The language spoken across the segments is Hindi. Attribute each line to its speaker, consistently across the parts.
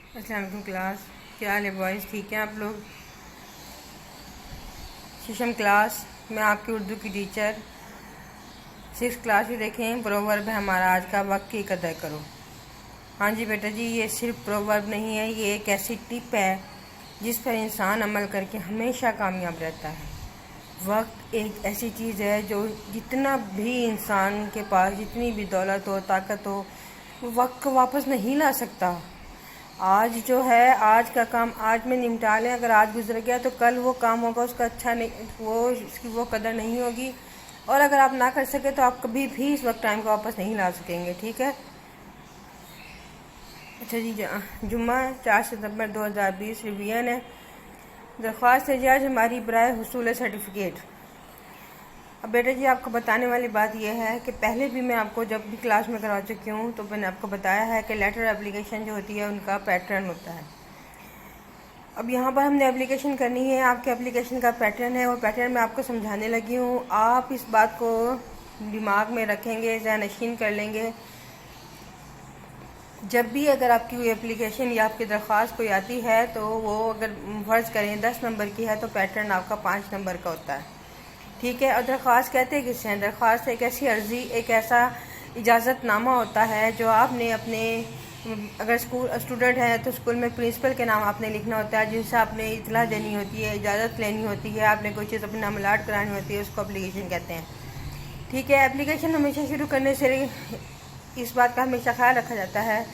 Speaker 1: अस्सलाम वालेकुम क्लास। क्या हाल है बॉयज़? ठीक हैं आप लोग? शीशम क्लास, मैं आपकी उर्दू की टीचर। 6th क्लास भी देखें। प्रोवर्ब है हमारा आज का, वक्त की कदर करो। हाँ जी बेटा जी, ये सिर्फ प्रोवर्ब नहीं है, ये एक ऐसी टिप है जिस पर इंसान अमल करके हमेशा कामयाब रहता है। वक्त एक ऐसी चीज़ है जो जितना भी इंसान के पास जितनी भी दौलत हो, ताकत हो, वो वक्त को वापस नहीं ला सकता। आज जो है, आज का काम आज में निपटा लें। अगर आज गुजर गया तो कल वो काम होगा, उसका अच्छा नहीं, वो उसकी वो कदर नहीं होगी। और अगर आप ना कर सके तो आप कभी भी इस वक्त टाइम को वापस नहीं ला सकेंगे। ठीक है? अच्छा जी, जुम्मा 4 सितंबर 2020 रिवीजन है। दरख्वास्त है जज हमारी बराए हुसूल सर्टिफिकेट। अब बेटा जी, आपको बताने वाली बात यह है कि पहले भी मैं आपको जब भी क्लास में करवा चुकी हूँ तो मैंने आपको बताया है कि लेटर एप्लीकेशन जो होती है उनका पैटर्न होता है। अब यहाँ पर हमने एप्लीकेशन करनी है, आपके एप्लीकेशन का पैटर्न है, वो पैटर्न मैं आपको समझाने लगी हूँ। आप इस बात को दिमाग में रखेंगे, ज़हनशीन कर लेंगे। जब भी अगर आपकी कोई एप्लीकेशन या आपकी दरख्वास्त कोई आती है तो वो अगर फ़र्ज़ करें 10 नंबर की है तो पैटर्न आपका 5 नंबर का होता है। ठीक है? और दरख्वास्त कहते हैं किससे हैं? दरख्वास्त एक ऐसी अर्ज़ी, एक ऐसा इजाज़तनामा होता है जो आपने अपने, अगर स्टूडेंट है तो स्कूल में प्रिंसिपल के नाम आपने लिखना होता है, जिनसे आपने इतला देनी होती है, इजाज़त लेनी होती है, आपने कोई चीज़ अपने नाम अलाट करानी होती है, उसको एप्लीकेशन कहते हैं। ठीक है? एप्लीकेशन हमेशा शुरू करने से इस बात का हमेशा ख्याल रखा जाता है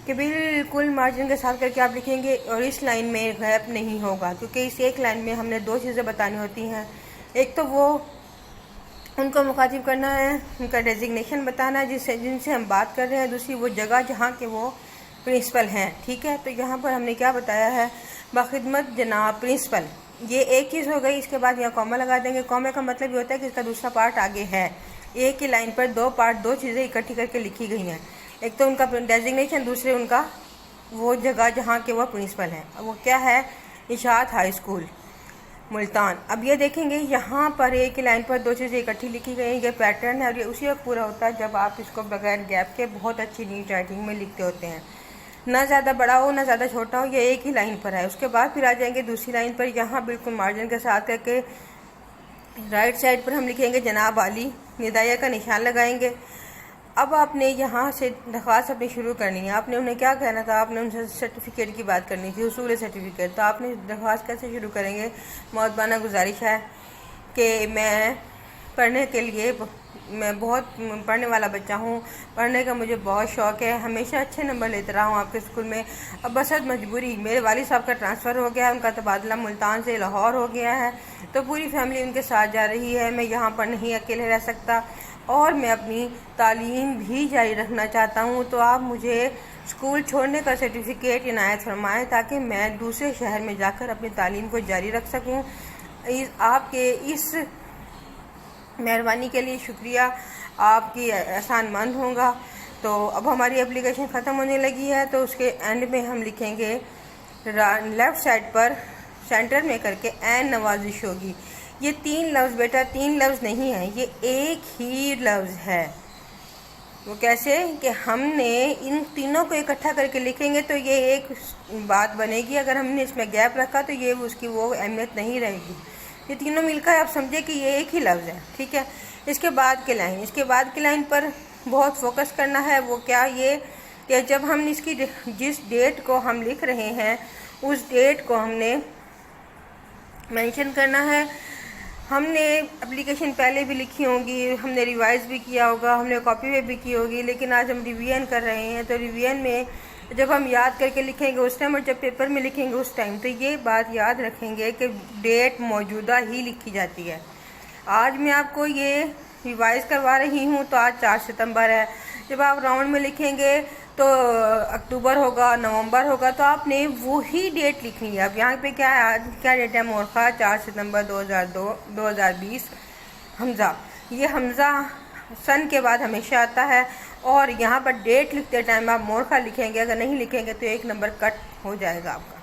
Speaker 1: कि बिल्कुल मार्जिन के साथ करके आप लिखेंगे और इस लाइन में गैप नहीं होगा, क्योंकि इस एक लाइन में हमने 2 चीज़ें बतानी होती हैं। एक तो वो उनको मुखातिब करना है, उनका डेजिग्नेशन बताना है जिनसे हम बात कर रहे हैं। दूसरी वो जगह जहाँ के वो प्रिंसिपल हैं। ठीक है? तो यहाँ पर हमने क्या बताया है? बाखिदमत जनाब प्रिंसिपल, ये एक चीज़ हो गई। इसके बाद यहाँ कॉमा लगा देंगे। कॉमे का मतलब ये होता है कि इसका दूसरा पार्ट आगे है। एक ही लाइन पर 2 पार्ट, 2 चीज़ें इकट्ठी करके लिखी गई हैं। एक तो उनका डेजिग्नेशन, दूसरे उनका वो जगह जहाँ के वो प्रिंसिपल हैं। वो क्या है? इशात हाई स्कूल मुल्तान। अब ये देखेंगे यहाँ पर एक ही लाइन पर 2 चीज़ें इकट्ठी लिखी गई। ये पैटर्न है और ये उसी वक्त पूरा होता है जब आप इसको बगैर गैप के बहुत अच्छी नीट राइटिंग में लिखते होते हैं। ना ज़्यादा बड़ा हो ना ज़्यादा छोटा हो, ये एक ही लाइन पर है। उसके बाद फिर आ जाएंगे दूसरी लाइन पर, यहाँ बिल्कुल मार्जिन के साथ करके राइट साइड पर हम लिखेंगे जनाब आली, निदाया का निशान लगाएंगे। अब आपने यहाँ से दरख्वास्त अपनी शुरू करनी है। आपने उन्हें क्या कहना था? आपने उनसे सर्टिफिकेट की बात करनी थी, उसूल सर्टिफिकेट। तो आपने दरख्वास्त कैसे शुरू करेंगे? मौतबाना गुजारिश है कि मैं पढ़ने के लिए, मैं बहुत पढ़ने वाला बच्चा हूँ, पढ़ने का मुझे बहुत शौक़ है, हमेशा अच्छे नंबर लेते रहा हूँ आपके स्कूल में। अब बसत मजबूरी, मेरे वालिद साहब का ट्रांसफ़र हो गया है, उनका तबादला मुल्तान से लाहौर हो गया है, तो पूरी फैमिली उनके साथ जा रही है। मैं यहाँ पर नहीं अकेले रह सकता और मैं अपनी तालीम भी जारी रखना चाहता हूँ। तो आप मुझे स्कूल छोड़ने का सर्टिफिकेट इनायत फरमाएँ ताकि मैं दूसरे शहर में जाकर अपनी तालीम को जारी रख सकूँ। आपके इस मेहरबानी के लिए शुक्रिया, आपकी एहसानमंद होगा। तो अब हमारी एप्लीकेशन ख़त्म होने लगी है, तो उसके एंड में हम लिखेंगे लेफ़्ट साइड पर सेंटर में करके एन नवाजिश होगी। ये 3 लफ्ज़ बेटा 3 लफ्ज़ नहीं है, ये एक ही लफ्ज़ है। वो कैसे कि हमने इन तीनों को इकट्ठा करके लिखेंगे तो ये एक बात बनेगी। अगर हमने इसमें गैप रखा तो ये उसकी वो अहमियत नहीं रहेगी। ये तीनों मिलकर आप समझे कि ये एक ही लफ्ज़ है। ठीक है? इसके बाद की लाइन, इसके बाद की लाइन पर बहुत फोकस करना है। वो क्या? ये कि जब हम इसकी जिस डेट को हम लिख रहे हैं उस डेट को हमने मेंशन करना है। हमने एप्लीकेशन पहले भी लिखी होगी, हमने रिवाइज़ भी किया होगा, हमने कॉपी में भी की होगी, लेकिन आज हम रिवीजन कर रहे हैं। तो रिवीजन में जब हम याद करके लिखेंगे उस टाइम और जब पेपर में लिखेंगे उस टाइम, तो ये बात याद रखेंगे कि डेट मौजूदा ही लिखी जाती है। आज मैं आपको ये रिवाइज़ करवा रही हूँ तो आज 4 सितंबर है। जब आप राउंड में लिखेंगे तो अक्टूबर होगा, नवंबर होगा, तो आपने वही डेट लिखनी है। अब यहाँ पे क्या है? आज क्या डेट है? मोरखा 4 सितंबर 2020 हमज़ा। ये हमज़ा सन के बाद हमेशा आता है और यहाँ पर डेट लिखते टाइम आप मोरखा लिखेंगे। अगर नहीं लिखेंगे तो 1 नंबर कट हो जाएगा आपका।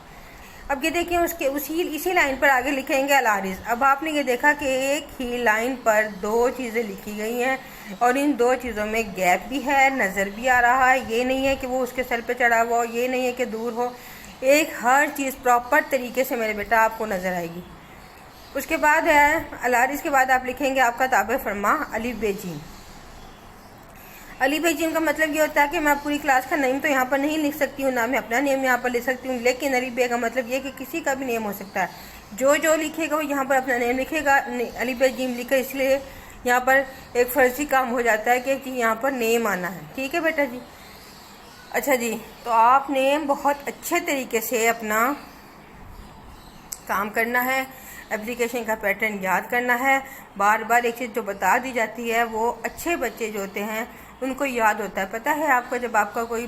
Speaker 1: अब ये देखिए, उसके इसी लाइन पर आगे लिखेंगे अलारिज। अब आपने ये देखा कि एक ही लाइन पर 2 चीज़ें लिखी गई हैं और इन 2 चीज़ों में गैप भी है, नज़र भी आ रहा है। ये नहीं है कि वो उसके सर पे चढ़ा हुआ हो, ये नहीं है कि दूर हो। एक हर चीज़ प्रॉपर तरीके से मेरे बेटा आपको नज़र आएगी। उसके बाद है अलार, इसके बाद आप लिखेंगे आपका ताबे फरमा अलिफ बे जीम। अलिफ बे जीम का मतलब ये होता है कि मैं पूरी क्लास का नेम तो यहाँ पर नहीं लिख सकती हूँ, ना मैं अपना नेम यहाँ पर लिख सकती हूँ, लेकिन अलिफ बे का मतलब ये कि किसी का भी नेम हो सकता है। जो लिखेगा वो यहाँ पर अपना नेम लिखेगा। अलिफ बे जीम लिखा, इसलिए यहाँ पर एक फर्जी काम हो जाता है कि यहाँ पर नेम आना है। ठीक है बेटा जी। अच्छा जी, तो आपने बहुत अच्छे तरीके से अपना काम करना है, एप्लीकेशन का पैटर्न याद करना है। बार बार एक चीज़ जो बता दी जाती है वो अच्छे बच्चे जो होते हैं उनको याद होता है। पता है आपको, जब आपका कोई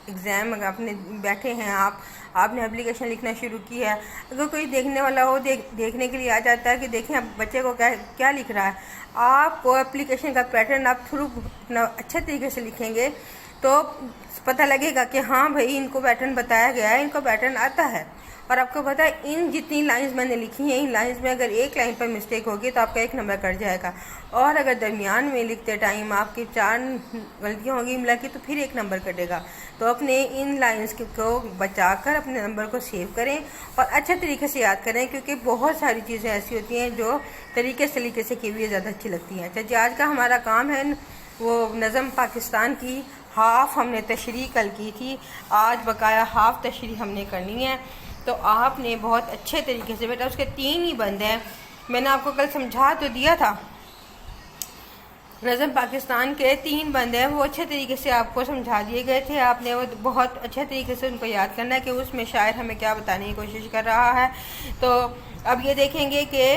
Speaker 1: एग्ज़ाम, अगर आपने बैठे हैं आपने एप्लीकेशन लिखना शुरू किया है, अगर कोई देखने वाला हो देखने के लिए आ जाता है कि देखें आप बच्चे को क्या लिख रहा है, आपको एप्लीकेशन का पैटर्न आप थ्रू अपना अच्छे तरीके से लिखेंगे तो पता लगेगा कि हाँ भाई इनको पैटर्न बताया गया है, इनको पैटर्न आता है। और आपको पता है इन जितनी लाइंस मैंने लिखी हैं, इन लाइंस में अगर एक लाइन पर मिस्टेक होगी तो आपका 1 नंबर कट जाएगा, और अगर दरमियान में लिखते टाइम आपकी 4 गलतियाँ होगी इमला की तो फिर 1 नंबर कटेगा। तो अपने इन लाइंस को बचाकर अपने नंबर को सेव करें और अच्छे तरीके से याद करें, क्योंकि बहुत सारी चीज़ें ऐसी होती हैं जो तरीके से की हुई ज़्यादा अच्छी लगती हैं। अच्छा जी, आज का हमारा काम है वो नज़म पाकिस्तान की हाफ़ हमने तशरीह कल की थी, आज बकाया हाफ़ तशरीह हमने करनी है। तो आपने बहुत अच्छे तरीके से, बेटा उसके 3 ही बंद हैं, मैंने आपको कल समझा तो दिया था। नज़म पाकिस्तान के 3 बंद हैं, वो अच्छे तरीके से आपको समझा दिए गए थे। आपने वो बहुत अच्छे तरीके से उनको याद करना है कि उसमें शायर हमें क्या बताने की कोशिश कर रहा है। तो अब ये देखेंगे कि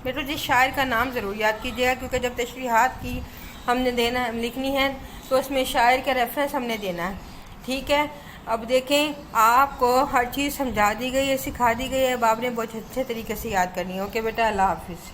Speaker 1: बेटा जिस शायर का नाम ज़रूर याद कीजिएगा, क्योंकि जब तशरीहात की हमने देना लिखनी है तो उसमें शायर का रेफरेंस हमने देना है। ठीक है, अब देखें आपको हर चीज़ समझा दी गई है, सिखा दी गई है, अब आपने बहुत अच्छे तरीके से याद करनी है। ओके बेटा, अल्लाह हाफिज़।